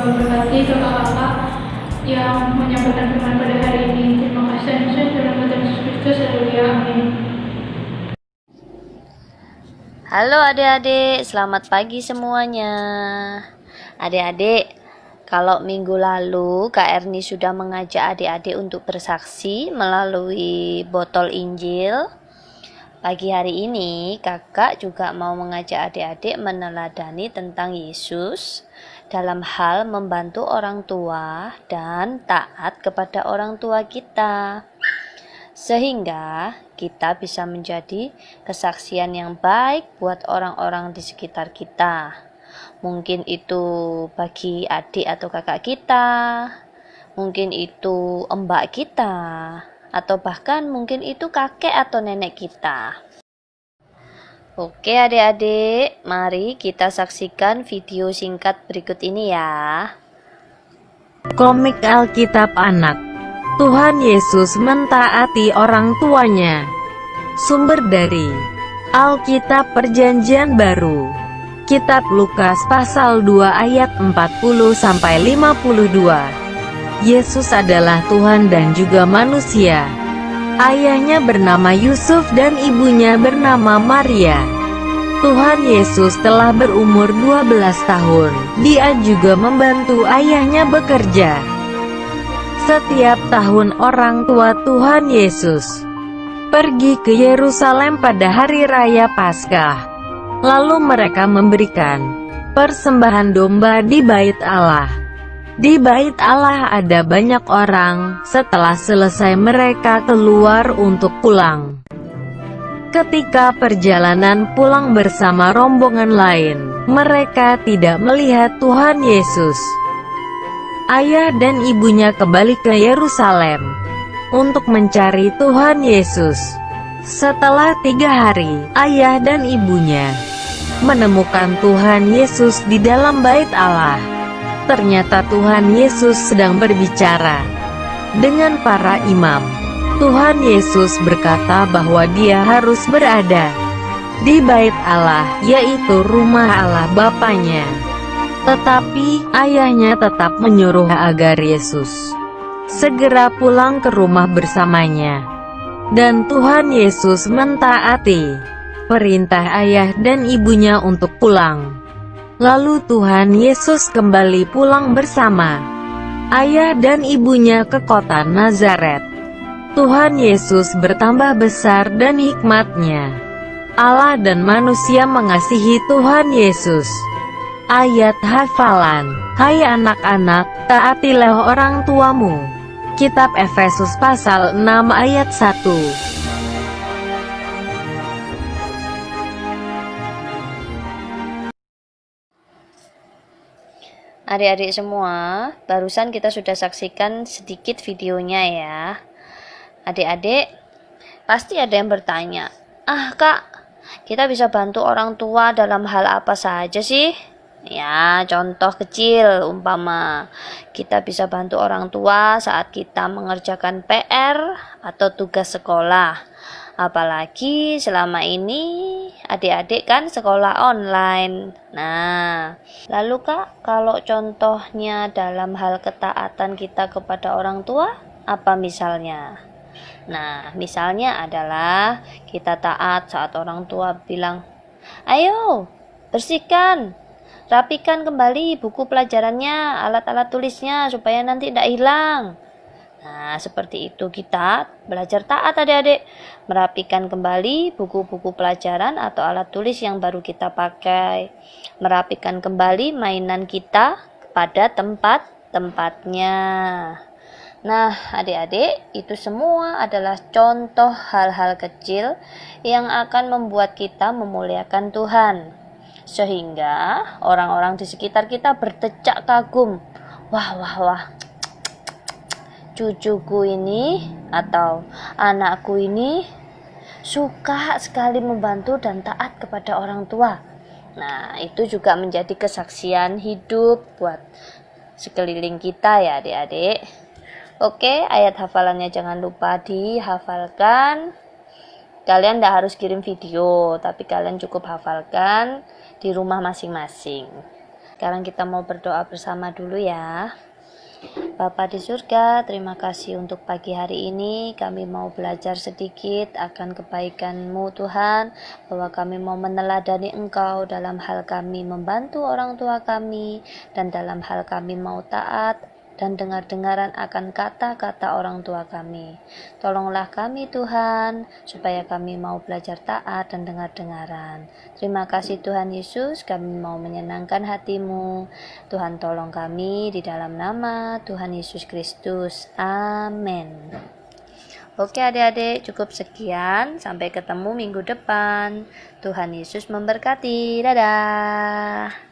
memberkati kakak-kakak yang menyampaikan firman pada hari ini. Terima kasih Yesus, dalam nama Yesus Kristus, haleluya, amin. Halo adik-adik, selamat pagi semuanya. Adik-adik, kalau minggu lalu Kak Erni sudah mengajak adik-adik untuk bersaksi melalui botol Injil. Pagi hari ini kakak juga mau mengajak adik-adik meneladani tentang Yesus dalam hal membantu orang tua dan taat kepada orang tua kita, sehingga kita bisa menjadi kesaksian yang baik buat orang-orang di sekitar kita. Mungkin itu bagi adik atau kakak kita, mungkin itu mbak kita, atau bahkan mungkin itu kakek atau nenek kita. Oke adik-adik, mari kita saksikan video singkat berikut ini ya. Komik Alkitab Anak. Tuhan Yesus mentaati orang tuanya. Sumber dari Alkitab Perjanjian Baru. Kitab Lukas pasal 2 ayat 40-52. Yesus adalah Tuhan dan juga manusia. Ayahnya bernama Yusuf dan ibunya bernama Maria. Tuhan Yesus telah berumur 12 tahun. Dia juga membantu ayahnya bekerja. Setiap tahun orang tua Tuhan Yesus pergi ke Yerusalem pada hari raya Paskah. Lalu mereka memberikan persembahan domba di Bait Allah. Di Bait Allah ada banyak orang. Setelah selesai mereka keluar untuk pulang. Ketika perjalanan pulang bersama rombongan lain, mereka tidak melihat Tuhan Yesus. Ayah dan ibunya kembali ke Yerusalem untuk mencari Tuhan Yesus. Setelah 3 hari, ayah dan ibunya menemukan Tuhan Yesus di dalam Bait Allah. Ternyata Tuhan Yesus sedang berbicara dengan para imam. Tuhan Yesus berkata bahwa dia harus berada di Bait Allah, yaitu rumah Allah Bapanya. Tetapi ayahnya tetap menyuruh agar Yesus segera pulang ke rumah bersamanya. Dan Tuhan Yesus mentaati perintah ayah dan ibunya untuk pulang. Lalu Tuhan Yesus kembali pulang bersama ayah dan ibunya ke kota Nazaret. Tuhan Yesus bertambah besar dan hikmatnya. Allah dan manusia mengasihi Tuhan Yesus. Ayat hafalan. Hai anak-anak, taatilah orang tuamu. Kitab Efesus pasal 6 ayat 1. Adik-adik semua, barusan kita sudah saksikan sedikit videonya ya. Adik-adik, pasti ada yang bertanya, Kak, kita bisa bantu orang tua dalam hal apa saja sih? Ya, contoh kecil, umpama kita bisa bantu orang tua saat kita mengerjakan PR atau tugas sekolah. Apalagi selama ini adik-adik kan sekolah online. Nah, lalu Kak, kalau contohnya dalam hal ketaatan kita kepada orang tua, apa misalnya? Nah, misalnya adalah kita taat saat orang tua bilang, ayo, bersihkan, rapikan kembali buku pelajarannya, alat-alat tulisnya, supaya nanti tidak hilang. Nah, seperti itu kita belajar taat adik-adik. Merapikan kembali buku-buku pelajaran atau alat tulis yang baru kita pakai. Merapikan kembali mainan kita pada tempat-tempatnya. Nah, adik-adik, itu semua adalah contoh hal-hal kecil yang akan membuat kita memuliakan Tuhan. Sehingga orang-orang di sekitar kita berdecak kagum. Wah, cucuku ini atau anakku ini suka sekali membantu dan taat kepada orang tua. Nah, itu juga menjadi kesaksian hidup buat sekeliling kita ya adik-adik. Oke, ayat hafalannya jangan lupa dihafalkan. Kalian tidak harus kirim video, tapi kalian cukup hafalkan di rumah masing-masing. Sekarang kita mau berdoa bersama dulu ya. Bapa di surga, terima kasih untuk pagi hari ini. Kami mau belajar sedikit akan kebaikan-Mu Tuhan, bahwa kami mau meneladani Engkau dalam hal kami membantu orang tua kami, dan dalam hal kami mau taat dan dengar-dengaran akan kata-kata orang tua kami. Tolonglah kami Tuhan, supaya kami mau belajar taat dan dengar-dengaran. Terima kasih Tuhan Yesus, kami mau menyenangkan hati-Mu. Tuhan tolong kami di dalam nama Tuhan Yesus Kristus. Amin. Oke adik-adik, cukup sekian. Sampai ketemu minggu depan. Tuhan Yesus memberkati. Dadah.